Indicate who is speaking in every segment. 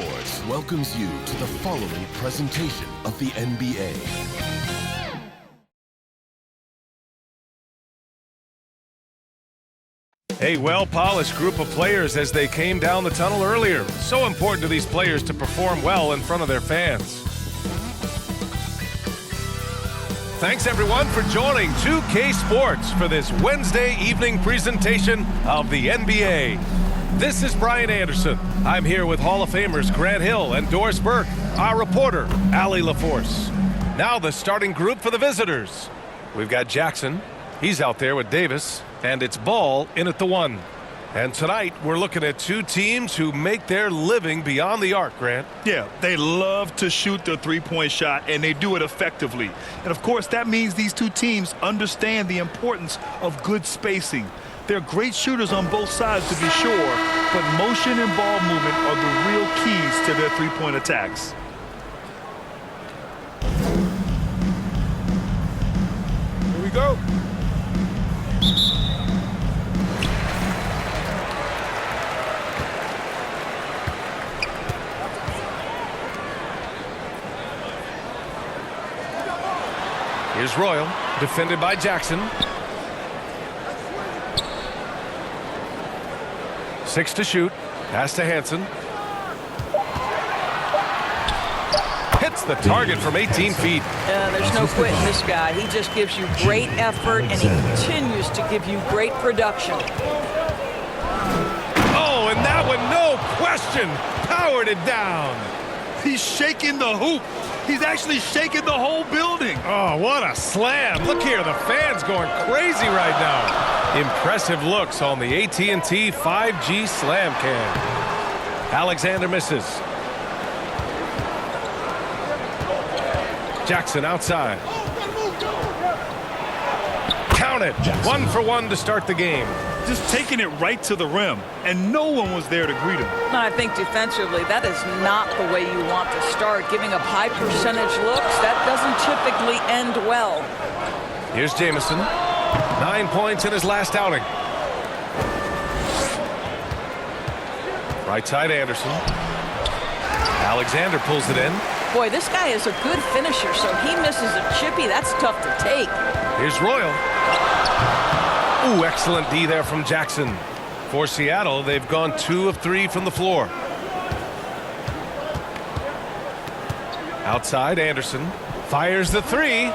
Speaker 1: Sports welcomes you to the following presentation of the NBA.
Speaker 2: A well-polished group of players as they came down the tunnel earlier. So important to these players to perform well in front of their fans. Thanks, everyone, for joining 2K Sports for this Wednesday evening presentation of the NBA. This is Brian Anderson. I'm here with Hall of Famers Grant Hill and Doris Burke, our reporter, Allie LaForce. Now the starting group for the visitors. We've got Jackson. He's out there with Davis, and it's Ball in at the 1. And tonight, we're looking at two teams who make their living beyond the arc, Grant.
Speaker 3: Yeah, they love to shoot the three-point shot, and they do it effectively. And, of course, that means these two teams understand the importance of good spacing. They're great shooters on both sides, to be sure, but motion and ball movement are the real keys to their three-point attacks.
Speaker 2: Here we go. Here's Royal, defended by Jackson. 6 to shoot. Pass to Hansen. Hits the target from 18 feet.
Speaker 4: There's no quitting this guy. He just gives you great effort, and he continues to give you great production.
Speaker 2: Oh, and that one, no question, powered it down.
Speaker 3: He's shaking the hoop. He's actually shaking the whole building.
Speaker 2: Oh, what a slam. Look here, the fans going crazy right now. Impressive looks on the AT&T 5G Slam Cam. Alexander misses. Jackson outside. Count it.
Speaker 1: Jackson.
Speaker 2: 1 for 1 to start the game.
Speaker 3: Just taking it right to the rim, and no one was there to greet him.
Speaker 4: I think defensively, that is not the way you want to start. Giving up high percentage looks, that doesn't typically end well.
Speaker 2: Here's Jamison. 9 points in his last outing. Right side Anderson. Alexander pulls it in.
Speaker 4: Boy, this guy is a good finisher, so he misses a chippy. That's tough to take.
Speaker 2: Here's Royal. Ooh, excellent D there from Jackson. For Seattle, they've gone 2 of 3 from the floor. Outside, Anderson fires the 3.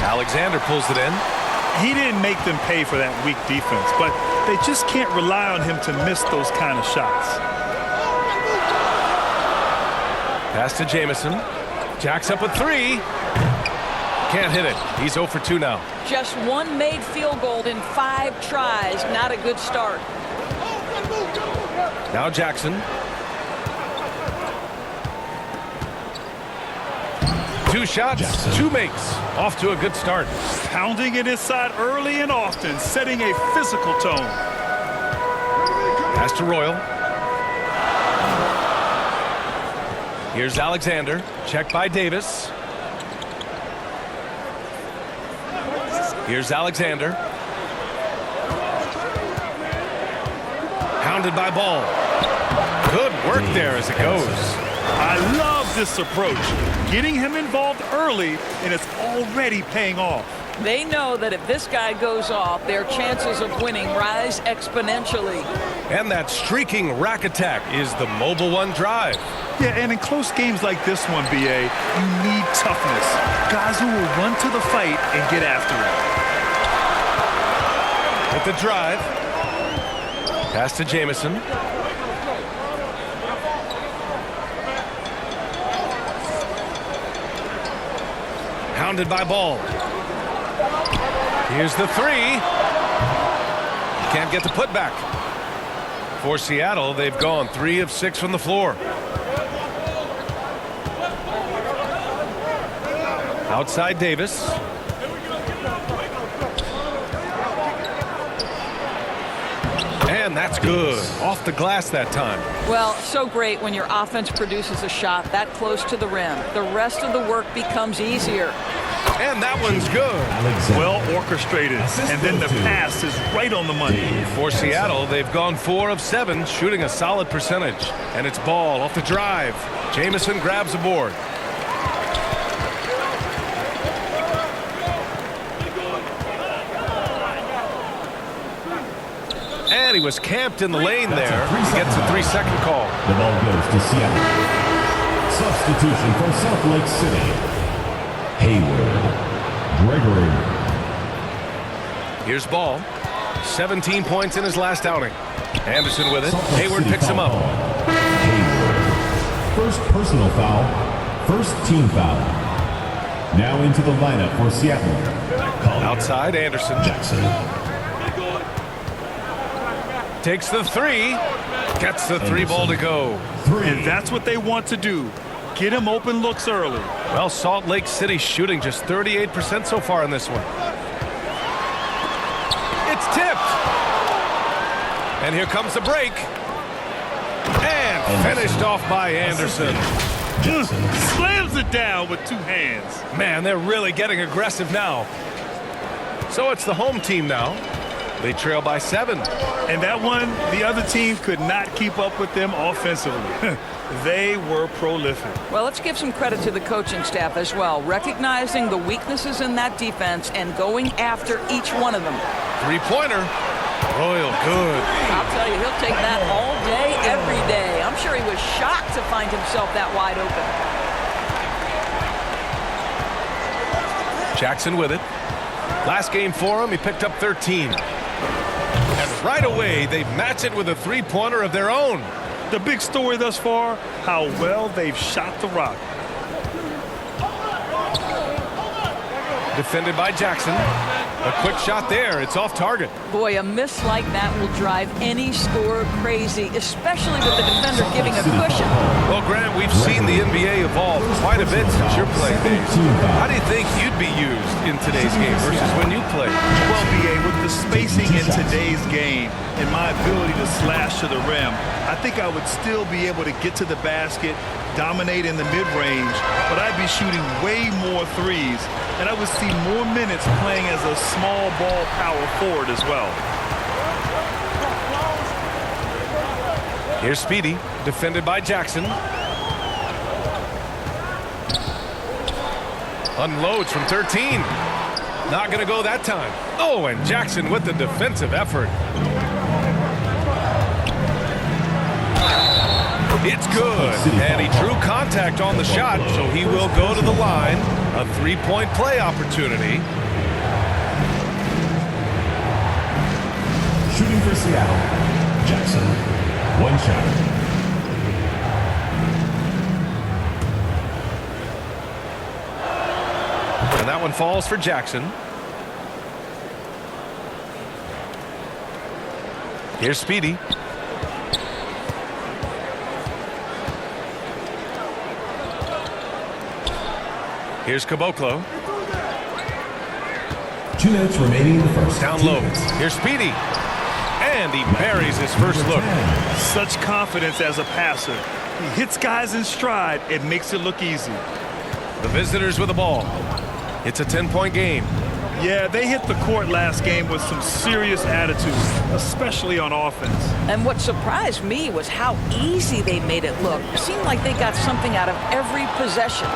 Speaker 2: Alexander pulls it in.
Speaker 3: He didn't make them pay for that weak defense, but they just can't rely on him to miss those kind of shots.
Speaker 2: Pass to Jamison. Jacks up a 3. Can't hit it. He's 0 for 2 now.
Speaker 4: Just one made field goal in 5 tries. Not a good start.
Speaker 2: Now Jackson. 2 shots,
Speaker 1: Jackson.
Speaker 2: 2 makes. Off to a good start.
Speaker 3: Pounding it inside early and often, setting a physical tone.
Speaker 2: Pass to Royal. Here's Alexander. Checked by Davis. Here's Alexander. Hounded by Ball. Good work there as it goes.
Speaker 3: I love this approach. Getting him involved early, and it's already paying off.
Speaker 4: They know that if this guy goes off, their chances of winning rise exponentially.
Speaker 2: And that streaking rack attack is the Mobile One drive.
Speaker 3: Yeah, and in close games like this one, BA, you need toughness. Guys who will run to the fight and get after it.
Speaker 2: With the drive. Pass to Jamison. Hounded by Ball. Here's the 3. Can't get the putback. For Seattle, they've gone 3 of 6 from the floor. Outside Davis. And that's good. Off the glass that time.
Speaker 4: Well, so great when your offense produces a shot that close to the rim. The rest of the work becomes easier.
Speaker 2: And that one's good.
Speaker 3: Well orchestrated. And then the pass is right on the money.
Speaker 2: For Seattle, they've gone 4 of 7, shooting a solid percentage. And it's ball off the drive. Jamison grabs the board. And he was camped in the lane there. He gets a 3-second call.
Speaker 5: The ball goes to Seattle. Substitution from Salt Lake City. Hayward. Gregory.
Speaker 2: Here's ball. 17 points in his last outing. Anderson with it. Hayward picks him up.
Speaker 5: Hayward. First personal foul. First team foul. Now into the lineup for Seattle.
Speaker 2: Outside, Anderson.
Speaker 5: Jackson.
Speaker 2: Takes the 3. Gets the 3 ball to go.
Speaker 3: And that's what they want to do. Get him open looks early.
Speaker 2: Well, Salt Lake City shooting just 38% so far in this one. It's tipped. And here comes the break. And finished off by Anderson.
Speaker 3: Slams it down with 2 hands.
Speaker 2: Man, they're really getting aggressive now. So it's the home team now. They trail by 7.
Speaker 3: And that one, the other team could not keep up with them offensively. They were prolific.
Speaker 4: Well, let's give some credit to the coaching staff as well, recognizing the weaknesses in that defense and going after each one of them.
Speaker 2: 3-pointer. Royal, good.
Speaker 4: I'll tell you, he'll take that all day, every day. I'm sure he was shocked to find himself that wide open.
Speaker 2: Jackson with it. Last game for him, he picked up 13. And right away, they match it with a 3-pointer of their own.
Speaker 3: The big story thus far, how well they've shot the rock.
Speaker 2: Defended by Jackson. A quick shot there. It's off target.
Speaker 4: Boy, a miss like that will drive any scorer crazy, especially with the defender giving a cushion.
Speaker 2: Well, Grant, we've seen the NBA evolve quite a bit since your playing days. How do you think you'd be used in today's game versus when you played?
Speaker 3: Well, B.A., with the spacing in today's game and my ability to slash to the rim, I think I would still be able to get to the basket, dominate in the mid-range, but I'd be shooting way more threes, and I would see more minutes playing as a small ball power forward as well.
Speaker 2: Here's Speedy, defended by Jackson. Unloads from 13. Not going to go that time. Oh, and Jackson with the defensive effort. It's good, and he drew contact on the shot, so he will go to the line. A 3-point play opportunity.
Speaker 5: Shooting for Seattle. Jackson. 1 shot.
Speaker 2: And that one falls for Jackson. Here's Speedy. Here's Caboclo.
Speaker 5: 2 minutes remaining in the first.
Speaker 2: Down low. Here's Speedy. And he buries his first look.
Speaker 3: Such confidence as a passer. He hits guys in stride. It makes it look easy.
Speaker 2: The visitors with the ball. It's a 10-point game.
Speaker 3: Yeah, they hit the court last game with some serious attitude, especially on offense.
Speaker 4: And what surprised me was how easy they made it look. It seemed like they got something out of every possession.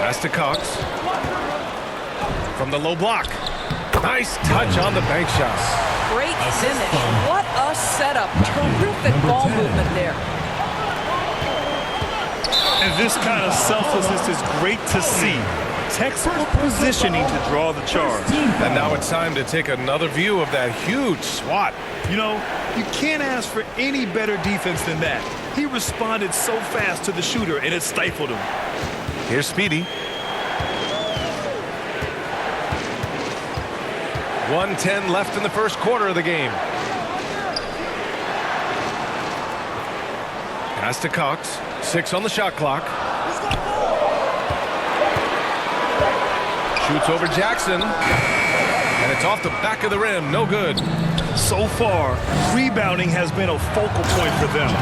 Speaker 2: Pass to Cox. From the low block. Nice touch on the bank shot.
Speaker 4: Great finish. What a setup. Terrific ball movement there.
Speaker 3: And this kind of selflessness is great to see. Textbook positioning to draw the charge.
Speaker 2: And now it's time to take another view of that huge swat.
Speaker 3: You know, you can't ask for any better defense than that. He responded so fast to the shooter, and it stifled him.
Speaker 2: Here's Speedy. 1:10 left in the first quarter of the game. Pass to Cox. 6 on the shot clock. Shoots over Jackson. And it's off the back of the rim. No good.
Speaker 3: So far, rebounding has been a focal point for them.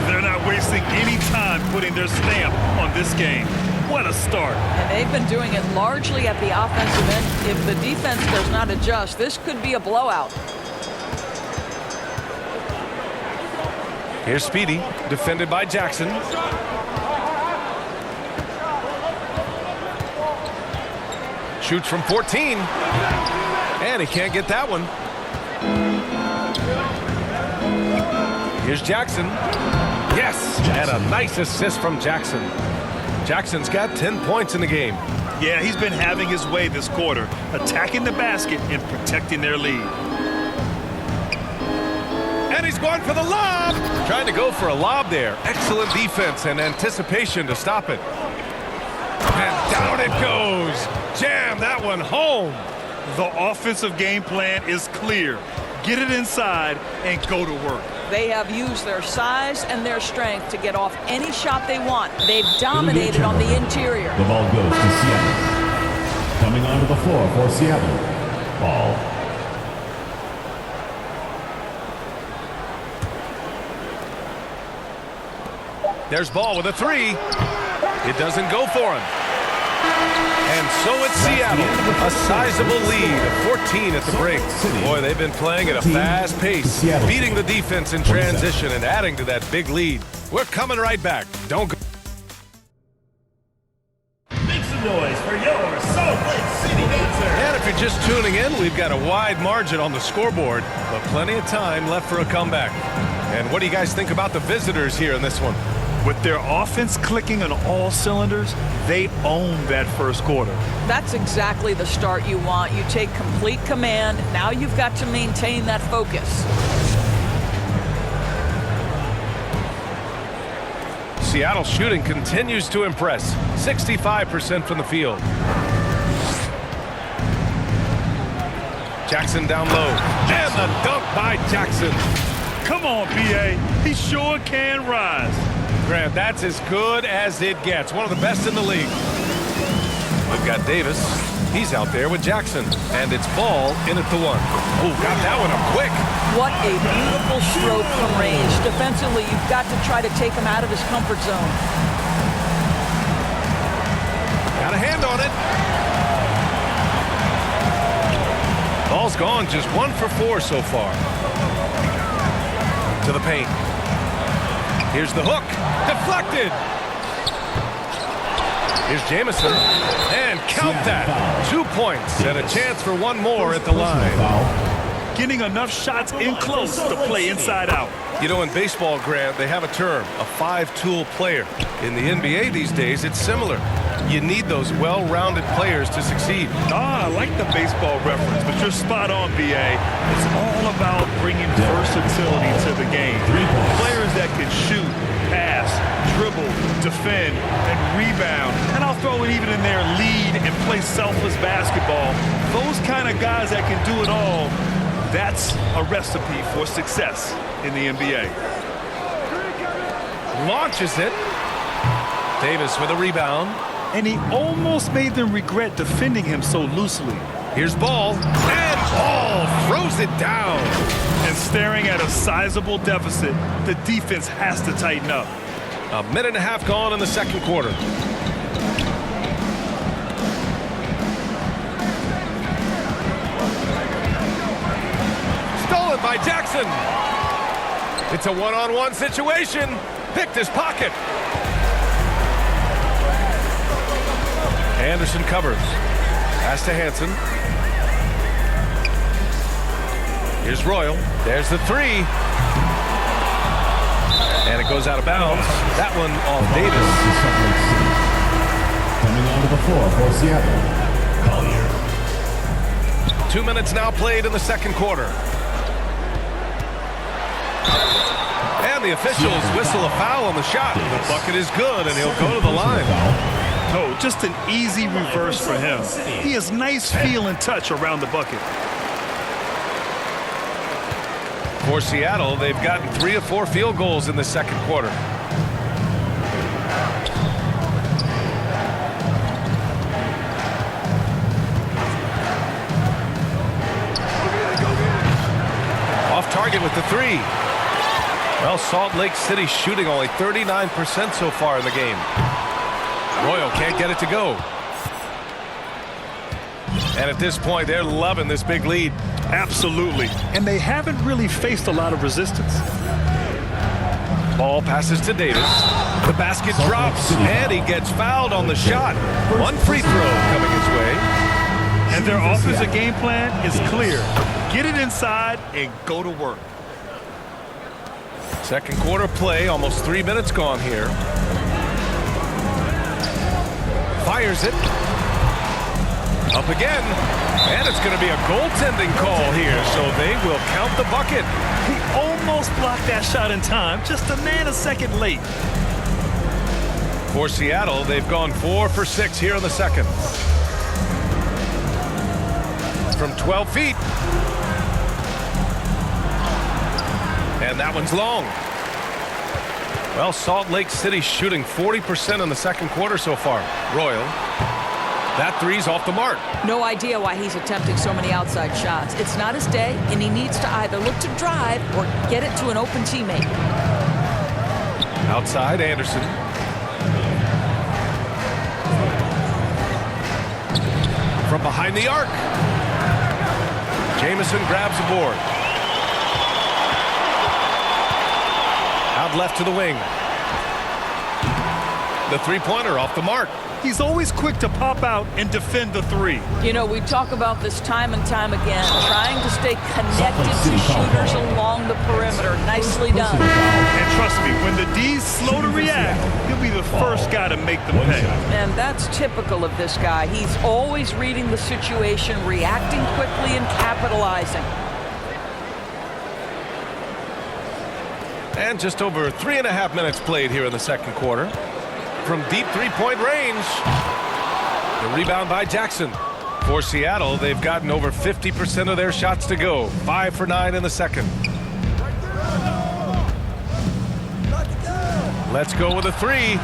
Speaker 3: They're not wasting any time putting their stamp on this game. What a start.
Speaker 4: And they've been doing it largely at the offensive end. If the defense does not adjust, this could be a blowout.
Speaker 2: Here's Speedy, defended by Jackson. Shoots from 14. And he can't get that one. Here's Jackson. Yes, and a nice assist from Jackson. Jackson's got 10 points in the game.
Speaker 3: Yeah, he's been having his way this quarter, attacking the basket and protecting their lead.
Speaker 2: And he's going for the lob. Trying to go for a lob there. Excellent defense and anticipation to stop it. And down it goes. Jam that one home.
Speaker 3: The offensive game plan is clear. Get it inside and go to work.
Speaker 4: They have used their size and their strength to get off any shot they want. They've dominated on the interior.
Speaker 5: The ball goes to Seattle. Coming onto the floor for Seattle. Ball.
Speaker 2: There's Ball with a three. It doesn't go for him. And so it's Seattle, a sizable lead of 14 at the break. Boy, they've been playing at a fast pace, beating the defense in transition and adding to that big lead. We're coming right back. Don't go.
Speaker 6: Make some noise for your Salt Lake City Dancer.
Speaker 2: And if you're just tuning in, we've got a wide margin on the scoreboard, but plenty of time left for a comeback. And what do you guys think about the visitors here in this one?
Speaker 3: With their offense clicking on all cylinders, they own that first quarter.
Speaker 4: That's exactly the start you want. You take complete command. Now you've got to maintain that focus.
Speaker 2: Seattle shooting continues to impress. 65% from the field. Jackson down low. And the dunk by Jackson.
Speaker 3: Come on, B.A. He sure can rise.
Speaker 2: Grant, that's as good as it gets. One of the best in the league. We've got Davis. He's out there with Jackson. And it's Ball in at the one. Oh, got that one up quick.
Speaker 4: What a beautiful stroke from range. Defensively, you've got to try to take him out of his comfort zone.
Speaker 2: Got a hand on it. Ball's gone, just 1 for 4 so far. To the paint. Here's the hook. Deflected. Here's Jamison. And count that. 2 points and a chance for one more at the line.
Speaker 3: Getting enough shots in close to play inside out.
Speaker 2: You know, in baseball, Grant, they have a term, a five-tool player. In the NBA these days, it's similar. You need those well-rounded players to succeed.
Speaker 3: I like the baseball reference, but you're spot on, B.A. It's all about bringing versatility to the game. Players that can shoot, pass, dribble, defend, and rebound. And I'll throw it even in there, lead and play selfless basketball. Those kind of guys that can do it all, that's a recipe for success in the NBA.
Speaker 2: Launches it. Davis with a rebound.
Speaker 3: And he almost made them regret defending him so loosely.
Speaker 2: Here's Ball. And Ball throws it down.
Speaker 3: And staring at a sizable deficit, the defense has to tighten up.
Speaker 2: A minute and a half gone in the second quarter. Stolen by Jackson. It's a one-on-one situation. Picked his pocket. Anderson covers. Pass to Hansen. Here's Royal. There's the three. And it goes out of bounds. That one off Davis.
Speaker 5: Coming onto the floor for Seattle. Collier.
Speaker 2: 2 minutes now played in the second quarter. And the officials whistle a foul on the shot. The bucket is good, and he'll go to the line.
Speaker 3: No, just an easy reverse for him. He has nice feel and touch around the bucket.
Speaker 2: For Seattle, they've gotten 3 of 4 field goals in the second quarter. target with the three. Well, Salt Lake City shooting only 39% so far in the game. Royal can't get it to go. And at this point, they're loving this big lead.
Speaker 3: Absolutely. And they haven't really faced a lot of resistance.
Speaker 2: Ball passes to Davis. The basket drops, and he gets fouled on the shot. One free throw coming his way.
Speaker 3: And their offensive game plan is clear. Get it inside and go to work.
Speaker 2: Second quarter play, almost 3 minutes gone here. Fires it. Up again. And it's going to be a goaltending call here, so they will count the bucket.
Speaker 3: He almost blocked that shot in time, just a nanosecond late.
Speaker 2: For Seattle, they've gone 4 for 6 here in the second. From 12 feet. And that one's long. Well, Salt Lake City shooting 40% in the second quarter so far. Royal. That three's off the mark.
Speaker 4: No idea why he's attempting so many outside shots. It's not his day, and he needs to either look to drive or get it to an open teammate.
Speaker 2: Outside, Anderson. From behind the arc. Jamison grabs the board. Out left to the wing. The three-pointer off the mark.
Speaker 3: He's always quick to pop out and defend the three.
Speaker 4: You know, we talk about this time and time again, trying to stay connected to shooters along the perimeter. Nicely done.
Speaker 3: And trust me, when the D's slow to react, he'll be the first guy to make them pay.
Speaker 4: And that's typical of this guy. He's always reading the situation, reacting quickly and capitalizing.
Speaker 2: And just over 3.5 minutes played here in the second quarter. From deep three-point range. The rebound by Jackson. For Seattle, they've gotten over 50% of their shots to go. 5 for 9 in the second. Let's go with a three.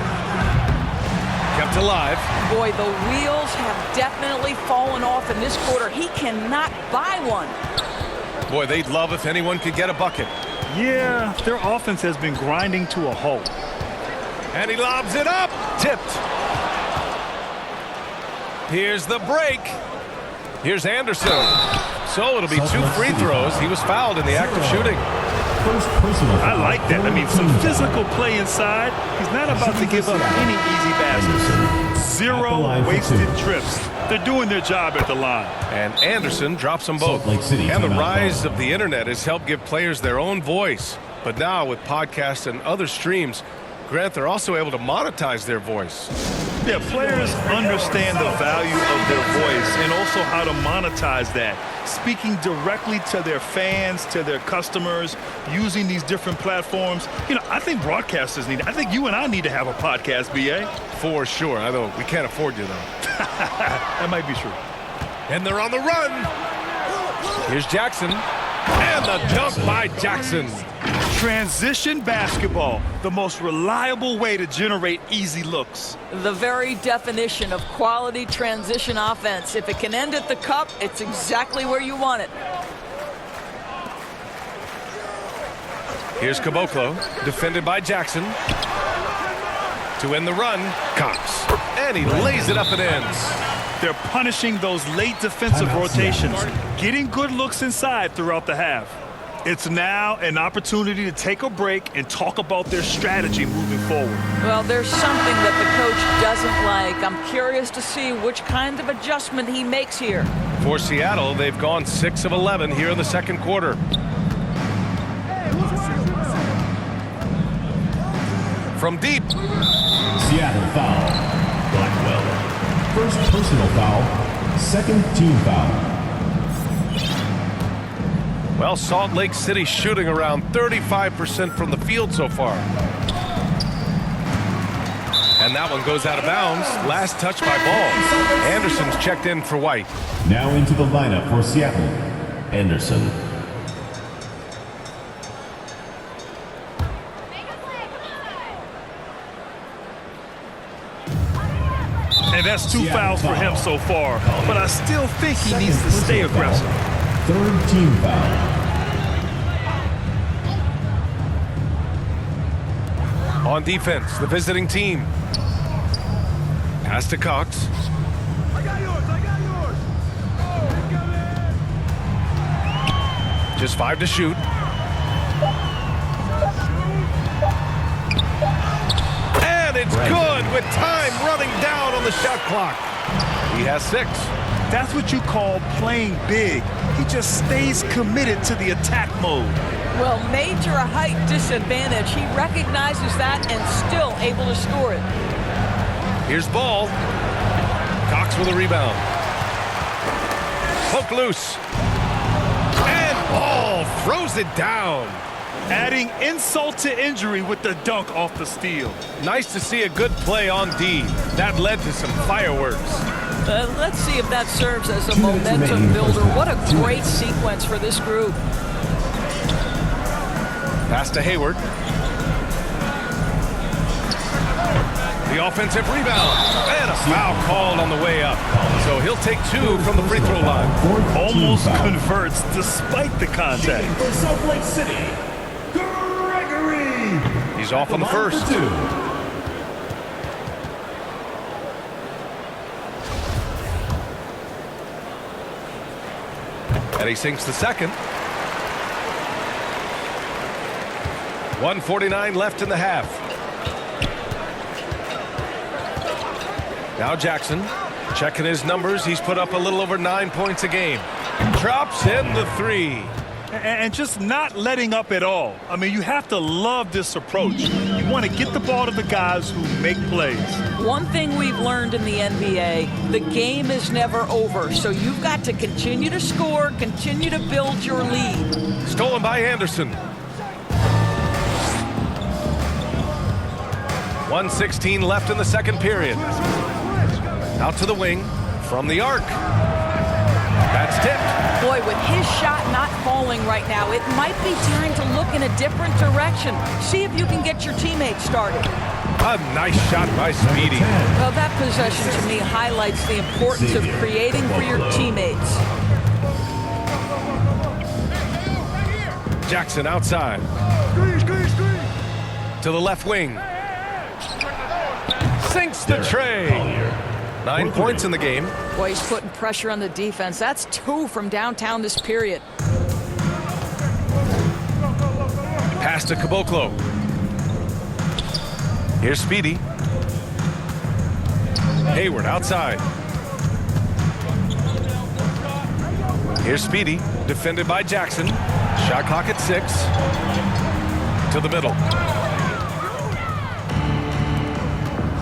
Speaker 2: Kept alive.
Speaker 4: Boy, the wheels have definitely fallen off in this quarter. He cannot buy one.
Speaker 2: Boy, they'd love if anyone could get a bucket.
Speaker 3: Yeah, their offense has been grinding to a halt.
Speaker 2: And he lobs it up. Tipped. Here's the break. Here's Anderson. So it'll be 2 free throws. He was fouled in the act of shooting.
Speaker 3: I like that. I mean, some physical play inside. He's not about to give up any easy baskets. 0 wasted trips. They're doing their job at the line.
Speaker 2: And Anderson drops them both. And the rise of the internet has helped give players their own voice. But now with podcasts and other streams, Grant, they're also able to monetize their voice.
Speaker 3: Yeah, players understand the value of their voice and also how to monetize that. Speaking directly to their fans, to their customers, using these different platforms. You know, I think broadcasters need it. I think you and I need to have a podcast, B.A.
Speaker 2: For sure. Although we can't afford you, though.
Speaker 3: That might be true.
Speaker 2: And they're on the run. Here's Jackson. And the dunk by Jackson.
Speaker 3: Transition basketball, the most reliable way to generate easy looks.
Speaker 4: The very definition of quality transition offense. If it can end at the cup, it's exactly where you want it.
Speaker 2: Here's Caboclo, defended by Jackson. To end the run, Cox. And he lays it up and ends.
Speaker 3: They're punishing those late defensive rotations, getting good looks inside throughout the half. It's now an opportunity to take a break and talk about their strategy moving forward.
Speaker 4: Well, there's something that the coach doesn't like. I'm curious to see which kind of adjustment he makes here.
Speaker 2: For Seattle, they've gone 6 of 11 here in the second quarter. From deep.
Speaker 5: Seattle foul. Blackwell. First personal foul. Second team foul.
Speaker 2: Well, Salt Lake City shooting around 35% from the field so far. And that one goes out of bounds. Last touch by Ball. Anderson's checked in for White.
Speaker 5: Now into the lineup for Seattle. Anderson.
Speaker 3: And that's 2 fouls for him so far. But I still think he needs to stay aggressive.
Speaker 5: Third team foul.
Speaker 2: On defense, the visiting team. Pass to Cox.
Speaker 6: I got yours.
Speaker 2: Just 5 to shoot. And it's good with time running down on the shot clock. He has 6.
Speaker 3: That's what you call playing big. He just stays committed to the attack mode.
Speaker 4: Well, major height disadvantage. He recognizes that and still able to score it.
Speaker 2: Here's Ball. Cox with a rebound. Poke loose. And Ball throws it down.
Speaker 3: Adding insult to injury with the dunk off the steal.
Speaker 2: Nice to see a good play on D. That led to some fireworks.
Speaker 4: Let's see if that serves as a momentum builder. What a great sequence for this group.
Speaker 2: Pass to Hayward. The offensive rebound. And a foul called on the way up. So he'll take 2 from the free throw line.
Speaker 3: Almost converts despite the contact.
Speaker 6: For Salt Lake City, Gregory.
Speaker 2: He's off on the first. And he sinks the second. 1:49 left in the half. Now Jackson checking his numbers. He's put up a little over 9 points a game. Drops in the 3.
Speaker 3: And just not letting up at all. I mean, you have to love this approach. You want to get the ball to the guys who make plays.
Speaker 4: One thing we've learned in the NBA, the game is never over. So you've got to continue to score, continue to build your lead.
Speaker 2: Stolen by Anderson. 1:16 left in the second period. Out to the wing from the arc. That's tipped.
Speaker 4: Boy, with his shot not falling right now, it might be time to look in a different direction. See if you can get your teammates started.
Speaker 2: A nice shot by Speedy.
Speaker 4: Well, that possession to me highlights the importance of creating for your teammates.
Speaker 2: Jackson outside. To the left wing. Sinks the tray. 9 points in the game.
Speaker 4: Boy, he's putting pressure on the defense. That's 2 from downtown this period.
Speaker 2: Pass to Caboclo. Here's Speedy. Hayward outside. Here's Speedy, defended by Jackson. Shot clock at 6. To the middle.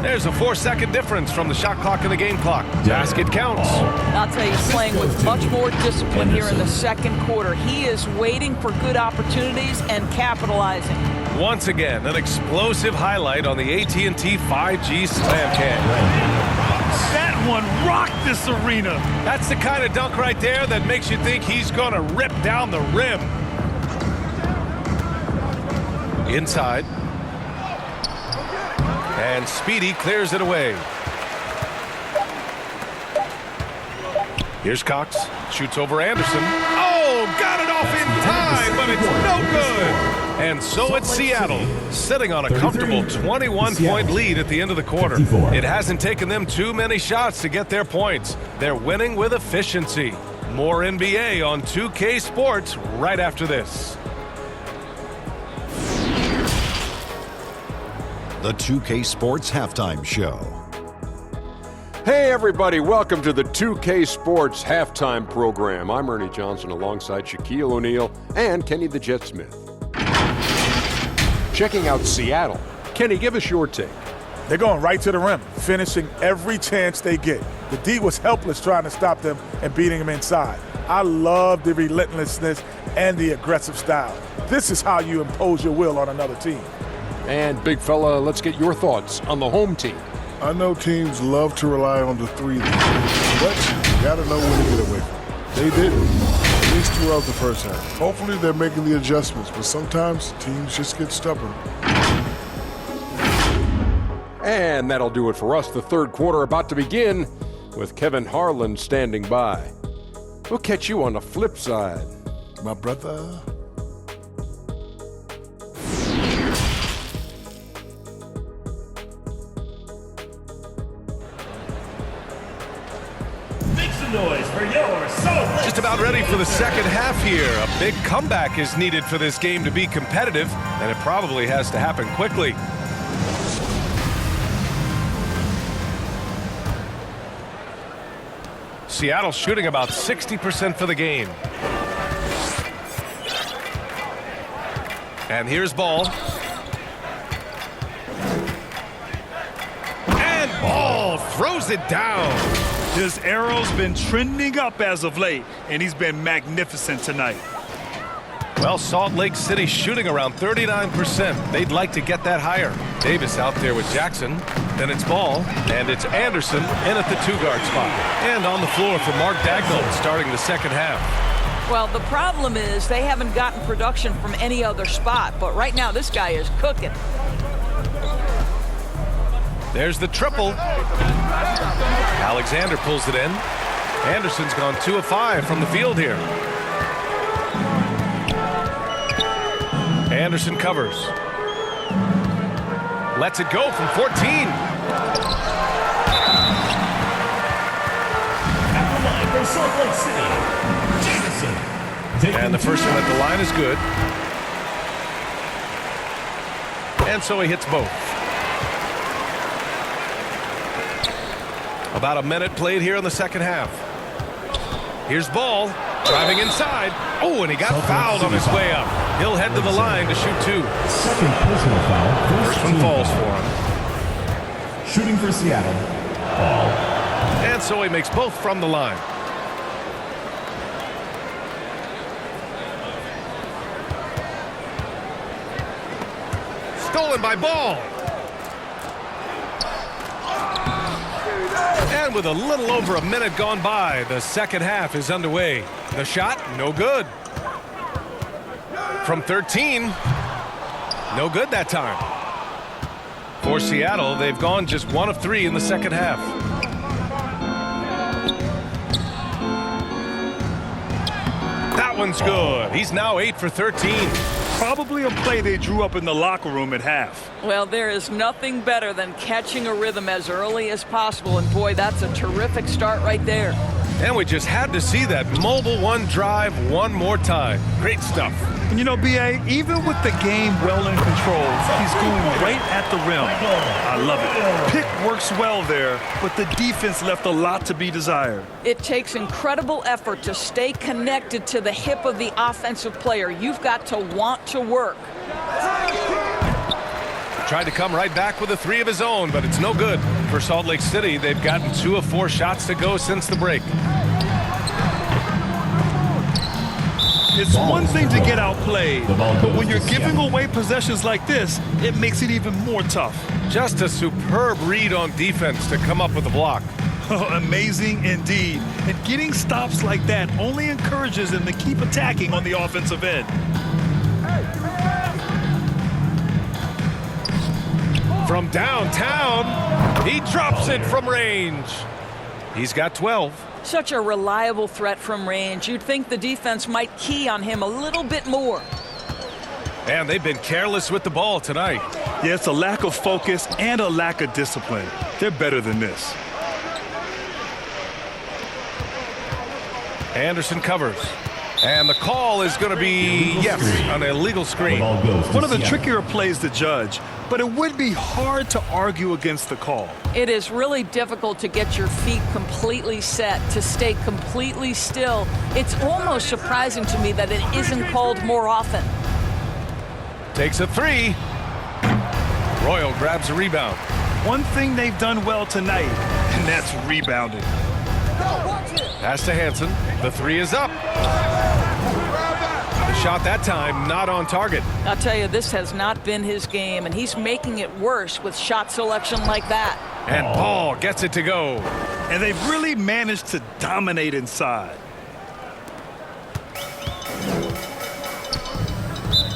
Speaker 2: There's a 4-second difference from the shot clock and the game clock. Basket counts.
Speaker 4: I'll tell you, he's playing with much more discipline here in the second quarter. He is waiting for good opportunities and capitalizing.
Speaker 2: Once again, an explosive highlight on the AT&T 5G Slam Cam.
Speaker 3: That one rocked this arena.
Speaker 2: That's the kind of dunk right there that makes you think he's going to rip down the rim. Inside. And Speedy clears it away. Here's Cox. Shoots over Anderson. Oh, got it off in time, but it's no good. And so it's Seattle, sitting on a comfortable 21-point lead at the end of the quarter. It hasn't taken them too many shots to get their points. They're winning with efficiency. More NBA on 2K Sports right after this.
Speaker 1: The 2K Sports Halftime Show.
Speaker 7: Hey everybody, welcome to the 2K Sports Halftime Program. I'm Ernie Johnson alongside Shaquille O'Neal and Kenny the Jet Smith. Checking out Seattle. Kenny, give us your take.
Speaker 8: They're going right to the rim, finishing every chance they get. The D was helpless trying to stop them and beating them inside. I love the relentlessness and the aggressive style. This is how you impose your will on another team.
Speaker 7: And big fella, let's get your thoughts on the home team.
Speaker 9: I know teams love to rely on the 3, but you got to know when to get away from it. They didn't, at least throughout the first half. Hopefully they're making the adjustments, but sometimes teams just get stubborn.
Speaker 7: And that'll do it for us. The third quarter about to begin with Kevin Harlan standing by. We'll catch you on the flip side.
Speaker 9: My brother.
Speaker 6: for your Salt Lake
Speaker 2: Just about ready for the
Speaker 6: City.
Speaker 2: second half here. A big comeback is needed for this game to be competitive, and it probably has to happen quickly. Seattle shooting about 60% for the game. And here's ball. And ball throws it down.
Speaker 3: His arrow's been trending up as of late, and he's been magnificent tonight.
Speaker 2: Well, Salt Lake City shooting around 39%. They'd like to get that higher. Davis out there with Jackson. Then it's ball, and it's Anderson in at the 2-guard spot. And on the floor for Mark Dagnall starting the second half.
Speaker 4: Well, the problem is they haven't gotten production from any other spot, but right now this guy is cooking.
Speaker 2: There's the triple. Alexander pulls it in. Anderson's gone 2 of 5 from the field here. Anderson covers. Lets it go from 14.
Speaker 6: At the line for Salt Lake City, Jameson.
Speaker 2: And the first one at the line is good. And so he hits both. About a minute played here in the second half. Here's ball. Driving inside. Oh, and he got fouled on his way up. He'll head to the line to shoot 2.
Speaker 5: Second personal foul.
Speaker 2: First one falls for him.
Speaker 5: Shooting for Seattle. Ball.
Speaker 2: And so he makes both from the line. Stolen by Ball. And with a little over a minute gone by, the second half is underway. The shot, no good. From 13, no good that time. For Seattle, they've gone just 1 of 3 in the second half. That one's good. He's now 8 for 13.
Speaker 3: Probably a play they drew up in the locker room at half.
Speaker 4: Well, there is nothing better than catching a rhythm as early as possible, and boy, that's a terrific start right there.
Speaker 2: And we just had to see that mobile one drive one more time. Great stuff.
Speaker 3: And you know, B.A., even with the game well in control, he's going right at the rim. I love it. Pick works well there, but the defense left a lot to be desired.
Speaker 4: It takes incredible effort to stay connected to the hip of the offensive player. You've got to want to work.
Speaker 2: Tried to come right back with a 3 of his own, but it's no good. For Salt Lake City, they've gotten 2 of 4 shots to go since the break.
Speaker 3: It's one thing to get outplayed, but when you're giving away possessions like this, it makes it even more tough.
Speaker 2: Just a superb read on defense to come up with the block.
Speaker 3: Amazing indeed. And getting stops like that only encourages them to keep attacking on the offensive end.
Speaker 2: From downtown, he drops it from range. He's got 12.
Speaker 4: Such a reliable threat from range. You'd think the defense might key on him a little bit more.
Speaker 2: And they've been careless with the ball tonight.
Speaker 3: Yeah, it's a lack of focus and a lack of discipline. They're better than this.
Speaker 2: Anderson covers. And the call is going to be, yes, an illegal screen.
Speaker 3: One of the trickier plays to judge, but it would be hard to argue against the call.
Speaker 4: It is really difficult to get your feet completely set, to stay completely still. It's almost surprising to me that it isn't called more often.
Speaker 2: Takes a 3. Royal grabs a rebound.
Speaker 3: One thing they've done well tonight, and that's rebounding.
Speaker 2: Pass to Hansen. The 3 is up. The shot that time not on target.
Speaker 4: I'll tell you, this has not been his game, and he's making it worse with shot selection like that.
Speaker 2: And Paul gets it to go.
Speaker 3: And they've really managed to dominate inside.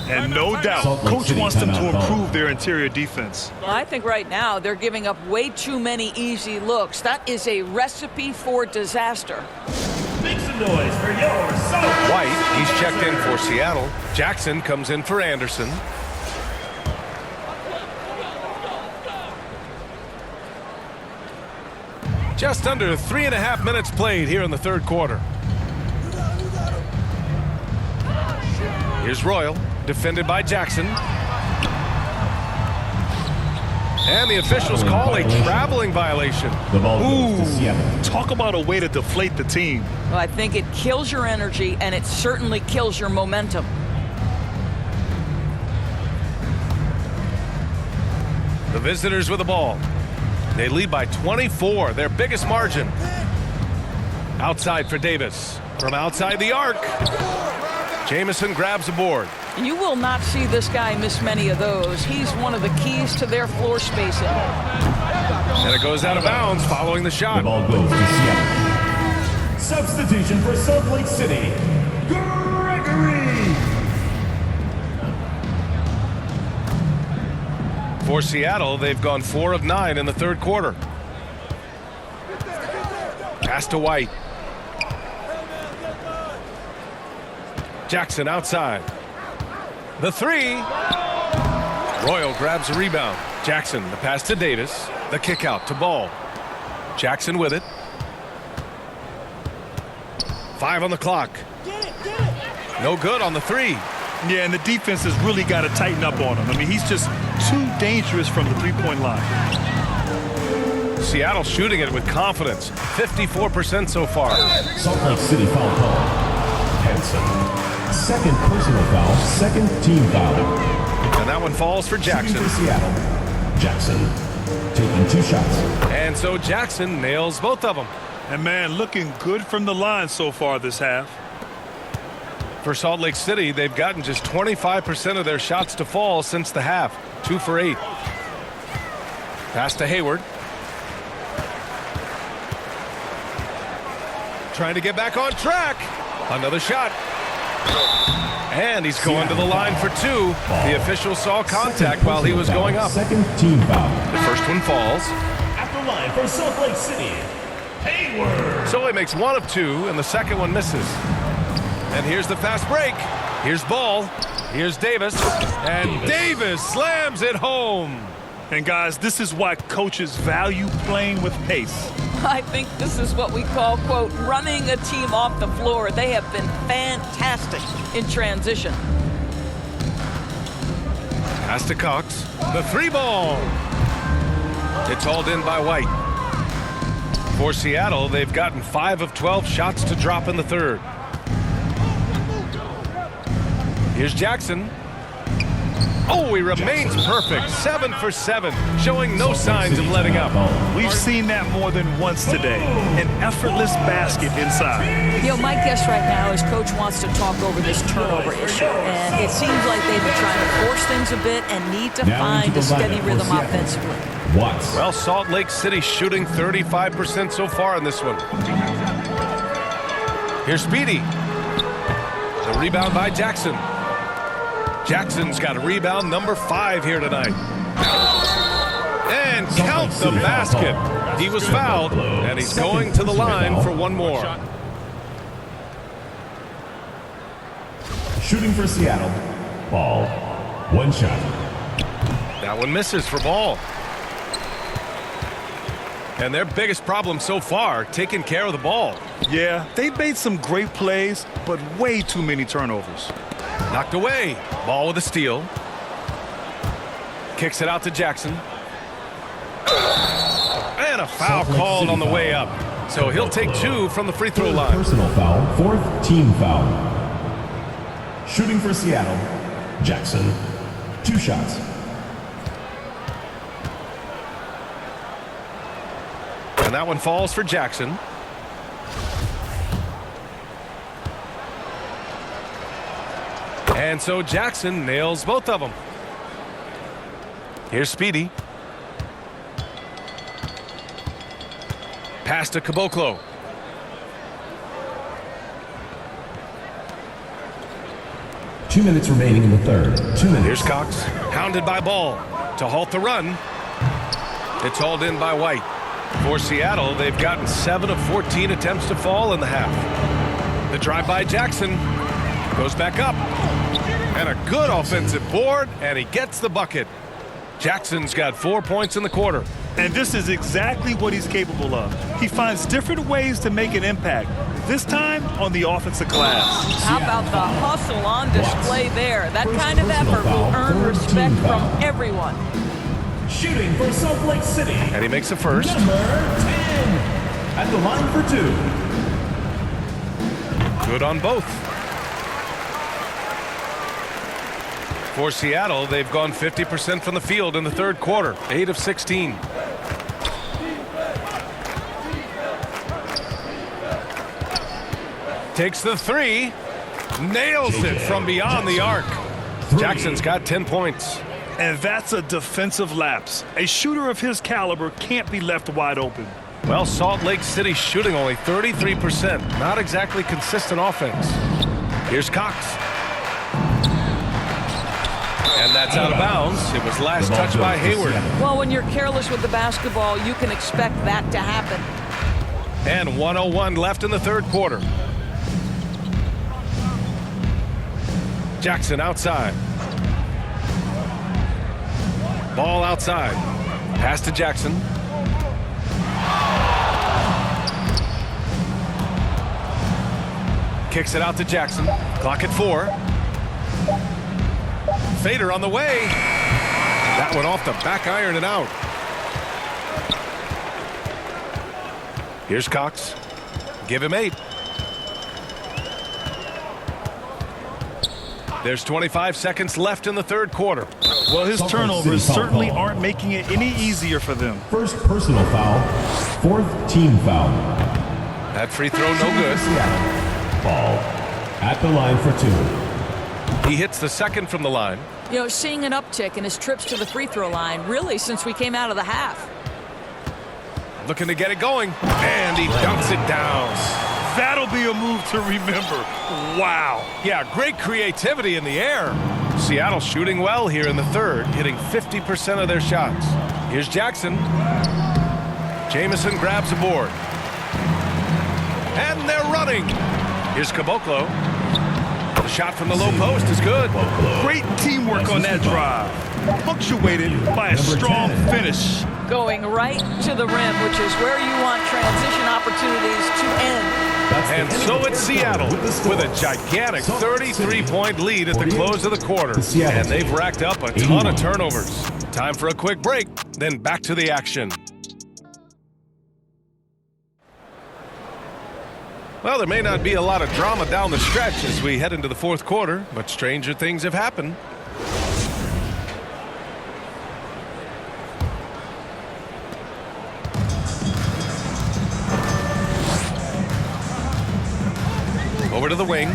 Speaker 3: And no doubt, Coach wants them to improve their interior defense.
Speaker 4: Well, I think right now they're giving up way too many easy looks. That is a recipe for disaster.
Speaker 6: Make some noise for your Salt Lake
Speaker 2: White, he's
Speaker 6: City.
Speaker 2: checked in for Seattle. Jackson comes in for Anderson. Just under 3.5 minutes played here in the third quarter. Here's Royal, defended by Jackson. And the officials call a traveling violation.
Speaker 5: The ball goes to Seattle.
Speaker 3: Talk about a way to deflate the team.
Speaker 4: Well, I think it kills your energy, and it certainly kills your momentum.
Speaker 2: The visitors with the ball. They lead by 24, their biggest margin. Outside for Davis. From outside the arc. Jamison grabs the board.
Speaker 4: You will not see this guy miss many of those. He's one of the keys to their floor spacing.
Speaker 2: And it goes out of bounds following the
Speaker 5: The
Speaker 2: shot.
Speaker 5: ball goes to Seattle.
Speaker 6: Substitution for Salt Lake City, Gregory.
Speaker 2: For Seattle, they've gone 4 of 9 in the third quarter. Pass to White. Jackson outside. The three. Royal grabs a rebound. Jackson, the pass to Davis. The kick out to Ball. Jackson with it. 5 on the clock. No good on the three.
Speaker 3: Yeah, and the defense has really got to tighten up on him. I mean, he's just too dangerous from the three-point line.
Speaker 2: Seattle shooting it with confidence. 54% so far.
Speaker 5: Salt Lake City foul call. Henson. Second personal foul, second team foul.
Speaker 2: And that one falls for Jackson.
Speaker 5: Shooting for Seattle. Jackson taking 2 shots.
Speaker 2: And so Jackson nails both of them.
Speaker 3: And, man, looking good from the line so far this half.
Speaker 2: For Salt Lake City, they've gotten just 25% of their shots to fall since the half. 2 for 8. Pass to Hayward. Trying to get back on track. Another shot. And he's going to the line for 2. The official saw contact while he was going up.
Speaker 5: Second team foul.
Speaker 2: The first one falls.
Speaker 6: At the line for Salt Lake City, Hayward.
Speaker 2: So he makes 1 of 2, and the second one misses. And here's the fast break. Here's Ball. Here's Davis. And Davis slams it home.
Speaker 3: And, guys, this is why coaches value playing with pace.
Speaker 4: I think this is what we call, quote, running a team off the floor. They have been fantastic in transition.
Speaker 2: Pass to Cox. The 3-ball. It's hauled in by White. For Seattle, they've gotten 5 of 12 shots to drop in the third. Here's Jackson. Oh, he remains perfect. 7 for 7, showing no signs of letting up.
Speaker 3: We've seen that more than once today. An effortless basket inside.
Speaker 4: You know, my guess right now is Coach wants to talk over this turnover issue. And it seems like they've been trying to force things a bit and need to find a steady rhythm offensively.
Speaker 5: Watts.
Speaker 2: Well, Salt Lake City shooting 35% so far in this one. Here's Speedy. The rebound by Jackson. Jackson's got a rebound number 5 here tonight. And count the basket. He was fouled, and he's going to the line for 1 more.
Speaker 5: Shooting for Seattle. Ball. 1 shot.
Speaker 2: That one misses for Ball. And their biggest problem so far, taking care of the ball.
Speaker 3: Yeah, they've made some great plays, but way too many turnovers.
Speaker 2: Knocked away. Ball with a steal. Kicks it out to Jackson. And a foul called on the way up. So he'll take 2 from the free throw line.
Speaker 5: Personal foul, 4th team foul. Shooting for Seattle. Jackson. 2 shots.
Speaker 2: And that one falls for Jackson. And so Jackson nails both of them. Here's Speedy. Pass to Caboclo.
Speaker 5: Two minutes remaining in the third. 2 minutes.
Speaker 2: Here's Cox. Hounded by Ball. To halt the run. It's hauled in by White. For Seattle, they've gotten 7 of 14 attempts to fall in the half. The drive by Jackson. Goes back up. And a good offensive board, and he gets the bucket. Jackson's got 4 points in the quarter.
Speaker 3: And this is exactly what he's capable of. He finds different ways to make an impact, this time on the offensive glass.
Speaker 4: How about the hustle on display there? That kind of effort will earn respect from everyone.
Speaker 6: Shooting for Salt Lake City.
Speaker 2: And he makes a first.
Speaker 6: Number 10. At the line for 2.
Speaker 2: Good on both. For Seattle, they've gone 50% from the field in the third quarter, 8 of 16. Takes the three, nails it from beyond the arc. Jackson's got 10 points.
Speaker 3: And that's a defensive lapse. A shooter of his caliber can't be left wide open.
Speaker 2: Well, Salt Lake City shooting only 33%. Not exactly consistent offense. Here's Cox. And that's out of bounds. It was last touched by Hayward.
Speaker 4: Well, when you're careless with the basketball, you can expect that to happen.
Speaker 2: And 1:01 left in the third quarter. Jackson outside. Ball outside. Pass to Jackson. Kicks it out to Jackson. Clock at 4. Fader on the way. That one off the back iron and out. Here's Cox. Give him 8. There's 25 seconds left in the third quarter.
Speaker 3: Well, his turnovers certainly aren't making it any easier for them.
Speaker 5: First personal foul, 4th team foul.
Speaker 2: That free throw no good.
Speaker 5: Ball at the line for 2.
Speaker 2: He hits the second from the line.
Speaker 4: You know, seeing an uptick in his trips to the free throw line, really, since we came out of the half.
Speaker 2: Looking to get it going. And he dunks it down.
Speaker 3: That'll be a move to remember. Wow.
Speaker 2: Yeah, great creativity in the air. Seattle shooting well here in the third, hitting 50% of their shots. Here's Jackson. Jamison grabs a board. And they're running. Here's Caboclo. The shot from the low post is good.
Speaker 3: Great teamwork on that drive. Punctuated by a strong finish.
Speaker 4: Going right to the rim, which is where you want transition opportunities to end.
Speaker 2: And so it's Seattle with a gigantic 33-point lead at the close of the quarter. And they've racked up a ton of turnovers. Time for a quick break, then back to the action. Well, there may not be a lot of drama down the stretch as we head into the fourth quarter, but stranger things have happened. Over to the wing.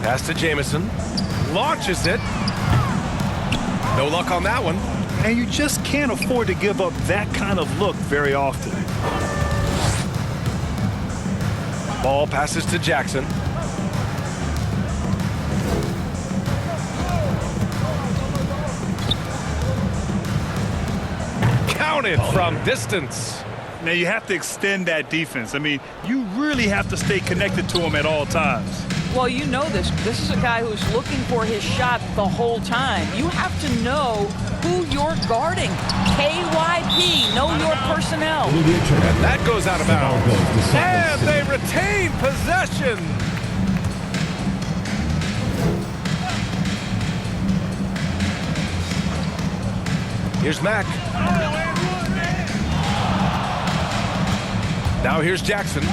Speaker 2: Pass to Jamison. Launches it. No luck on that one.
Speaker 3: And you just can't afford to give up that kind of look very often.
Speaker 2: Ball passes to Jackson. Counted from distance.
Speaker 3: Now you have to extend that defense. I mean, you really have to stay connected to him at all times.
Speaker 4: Well, you know this. This is a guy who's looking for his shot the whole time. You have to know who you're guarding. KYP, know your personnel.
Speaker 2: And that goes out of bounds. And they retain possession. Here's Mack. Now here's Jackson.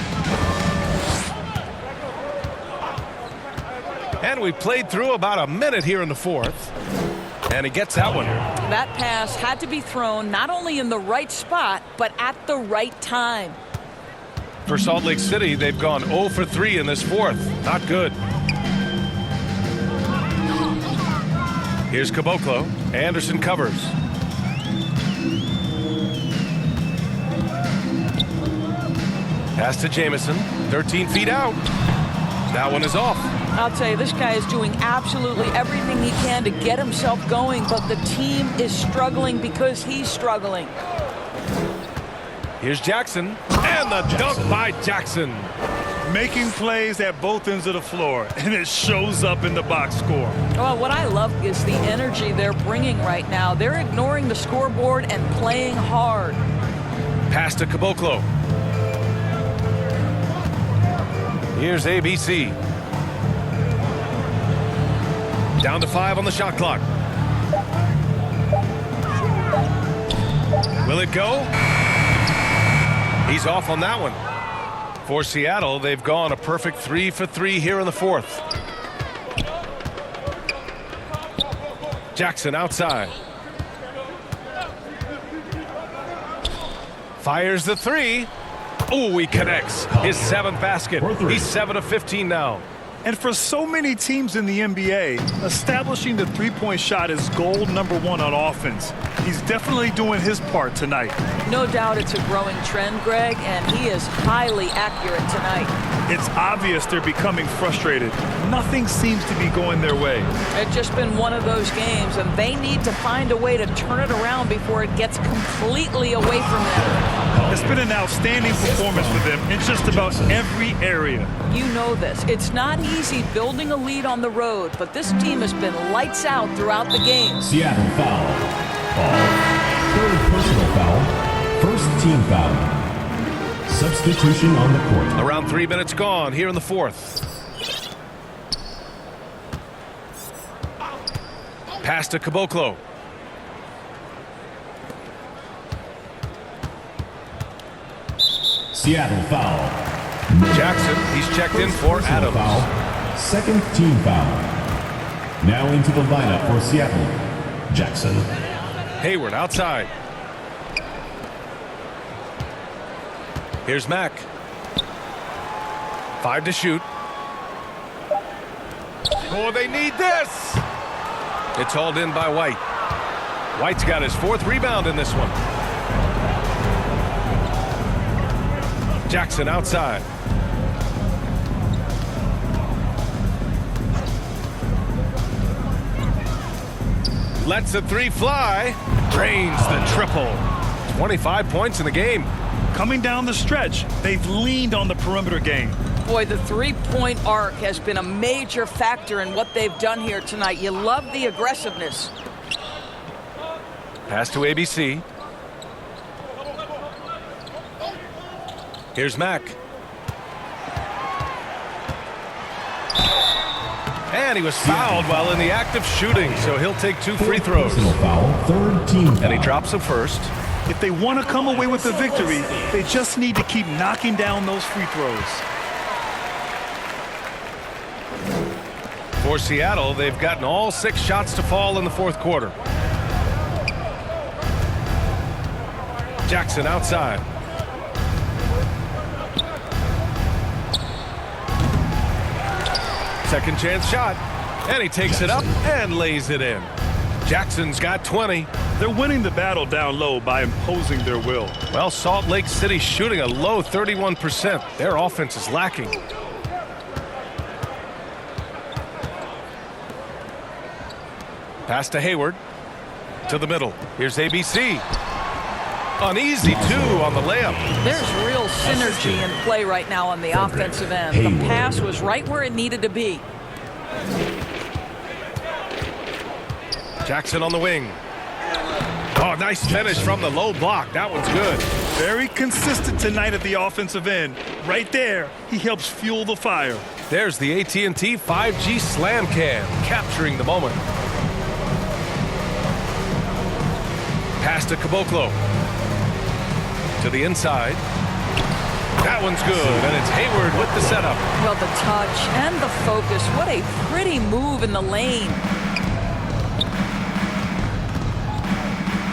Speaker 2: And we played through about a minute here in the fourth. And he gets that one.
Speaker 4: That pass had to be thrown not only in the right spot, but at the right time.
Speaker 2: For Salt Lake City, they've gone 0 for 3 in this fourth. Not good. Here's Caboclo. Anderson covers. Pass to Jamison. 13 feet out. That one is off.
Speaker 4: I'll tell you, this guy is doing absolutely everything he can to get himself going, but the team is struggling because he's struggling.
Speaker 2: Here's Jackson. And the dunk by Jackson.
Speaker 3: Making plays at both ends of the floor, and it shows up in the box score.
Speaker 4: Well, what I love is the energy they're bringing right now. They're ignoring the scoreboard and playing hard.
Speaker 2: Pass to Caboclo. Here's ABC. Down to 5 on the shot clock. Will it go? He's off on that one. For Seattle, they've gone a perfect 3 for 3 here in the fourth. Jackson outside. Fires the 3. Oh, he connects. His 7th basket. He's 7 of 15 now.
Speaker 3: And for so many teams in the NBA, establishing the three-point shot is goal #1 on offense. He's definitely doing his part tonight.
Speaker 4: No doubt it's a growing trend, Greg, and he is highly accurate tonight.
Speaker 3: It's obvious they're becoming frustrated. Nothing seems to be going their way.
Speaker 4: It's just been one of those games, and they need to find a way to turn it around before it gets completely away from them.
Speaker 3: It's been an outstanding performance for them in just about every area.
Speaker 4: You know this. It's not easy building a lead on the road, but this team has been lights out throughout the game.
Speaker 5: Seattle foul. Ball. Third personal foul. First team foul. Substitution on the court.
Speaker 2: Around 3 minutes gone here in the fourth. Pass to Caboclo.
Speaker 5: Seattle foul.
Speaker 2: Jackson, he's checked in for
Speaker 5: Personal
Speaker 2: Adams.
Speaker 5: Foul. Second team foul. Now into the lineup for Seattle. Jackson.
Speaker 2: Hayward outside. Here's Mack. 5 to shoot. Oh, they need this. It's hauled in by White. White's got his 4th rebound in this one. Jackson outside. Lets the 3 fly. Drains the triple. 25 points in the game.
Speaker 3: Coming down the stretch, they've leaned on the perimeter game.
Speaker 4: Boy, the three-point arc has been a major factor in what they've done here tonight. You love the aggressiveness.
Speaker 2: Pass to ABC. Here's Mack. And he was fouled while in the act of shooting, so he'll take 2 free throws.
Speaker 5: Personal foul. Third team foul.
Speaker 2: And he drops them first.
Speaker 3: If they want to come away with the victory, they just need to keep knocking down those free throws.
Speaker 2: For Seattle, they've gotten all 6 shots to fall in the fourth quarter. Jackson outside. Second chance shot. And he takes it up and lays it in. Jackson's got 20.
Speaker 3: They're winning the battle down low by imposing their will.
Speaker 2: Well, Salt Lake City shooting a low 31%. Their offense is lacking. Pass to Hayward. To the middle. Here's ABC. An easy 2 on the layup.
Speaker 4: There's real synergy in play right now on the offensive end. The pass was right where it needed to be.
Speaker 2: Jackson on the wing. Oh, nice finish from the low block. That one's good.
Speaker 3: Very consistent tonight at the offensive end. Right there, he helps fuel the fire.
Speaker 2: There's the AT&T 5G Slam Cam, capturing the moment. Pass to Caboclo. To the inside. That one's good, and it's Hayward with the setup.
Speaker 4: Well, the touch and the focus. What a pretty move in the lane.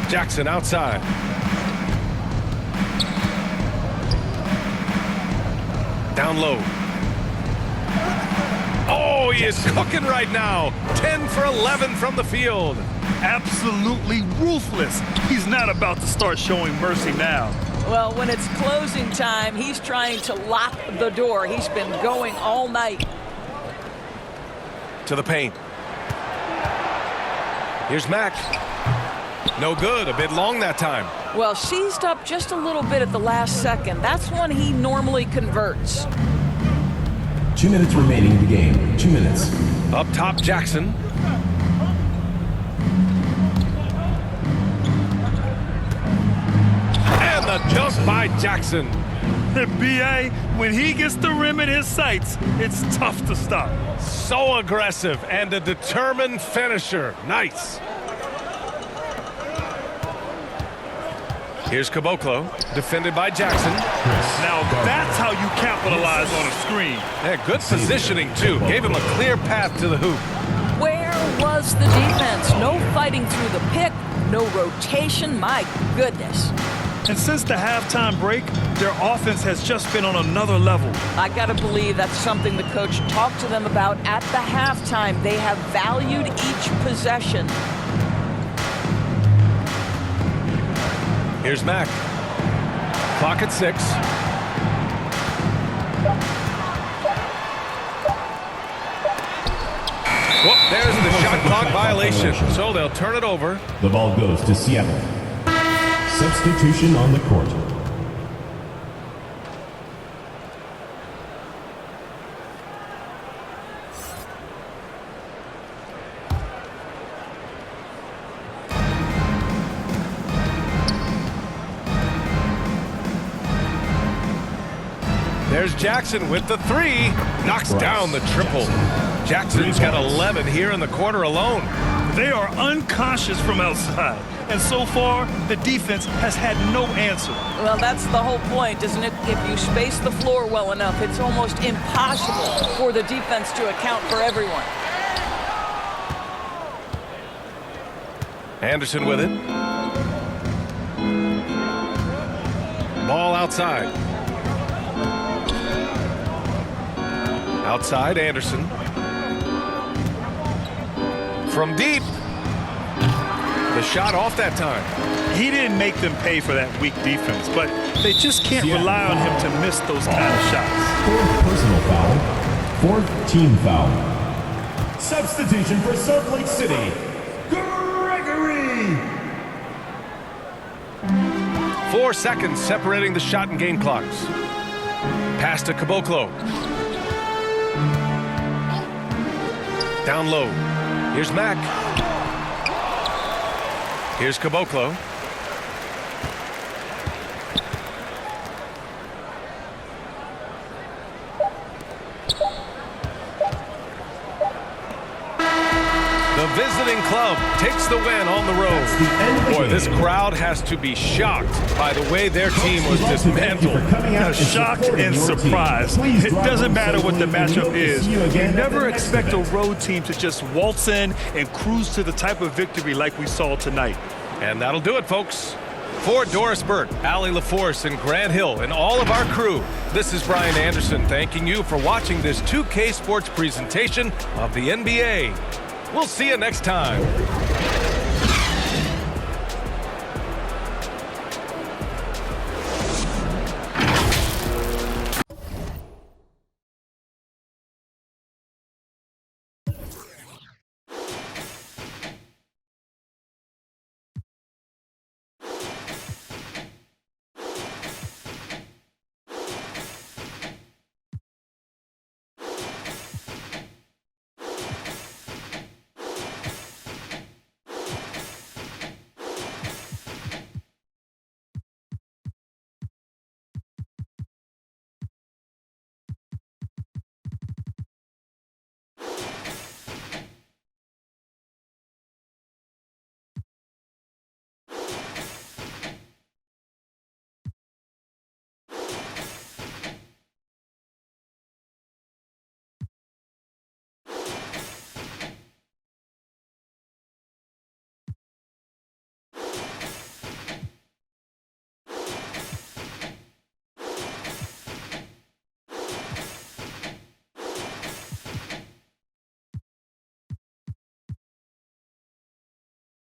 Speaker 2: Jackson outside. Down low. Oh, he is cooking right now. 10 for 11 from the field.
Speaker 3: Absolutely ruthless. He's not about to start showing mercy now.
Speaker 4: Well, when it's closing time, he's trying to lock the door. He's been going all night.
Speaker 2: To the paint. Here's Mack. No good. A bit long that time.
Speaker 4: Well, seized up just a little bit at the last second. That's when he normally converts.
Speaker 5: 2 minutes remaining in the game. 2 minutes.
Speaker 2: Up top, Jackson. And the jump by Jackson.
Speaker 3: B.A., when he gets the rim in his sights, it's tough to stop.
Speaker 2: So aggressive and a determined finisher. Nice. Here's Caboclo, defended by Jackson.
Speaker 3: Now that's how you capitalize on a screen.
Speaker 2: Yeah, good positioning, too. Gave him a clear path to the hoop.
Speaker 4: Where was the defense? No fighting through the pick, no rotation. My goodness.
Speaker 3: And since the halftime break, their offense has just been on another level.
Speaker 4: I got to believe that's something the coach talked to them about at the halftime. They have valued each possession.
Speaker 2: Here's Mack. Clock at 6. Well, there's the shot clock violation, so they'll turn it over.
Speaker 5: The ball goes to Seattle. Substitution on the court.
Speaker 2: There's Jackson with the 3. Knocks down the triple. Jackson's got 11 here in the quarter alone.
Speaker 3: They are unconscious from outside. And so far, the defense has had no answer.
Speaker 4: Well, that's the whole point, isn't it? If you space the floor well enough, it's almost impossible for the defense to account for everyone.
Speaker 2: Anderson with it. Ball outside. Outside, Anderson. From deep. The shot off that time.
Speaker 3: He didn't make them pay for that weak defense, but they just can't rely on him to miss those kind of shots.
Speaker 5: 4th personal foul. 4th team foul.
Speaker 6: Substitution for Salt Lake City, Gregory.
Speaker 2: 4 seconds separating the shot and game clocks. Pass to Caboclo. Down low. Here's Mack. Here's Caboclo. The visiting club takes the win on the road. Boy, this crowd has to be shocked by the way their team was dismantled.
Speaker 3: Shocked and surprised. It doesn't matter what the matchup is. You never expect a road team to just waltz in and cruise to the type of victory like we saw tonight.
Speaker 2: And that'll do it, folks. For Doris Burt, Allie LaForce, and Grant Hill, and all of our crew, this is Brian Anderson thanking you for watching this 2K Sports presentation of the NBA. We'll see you next time.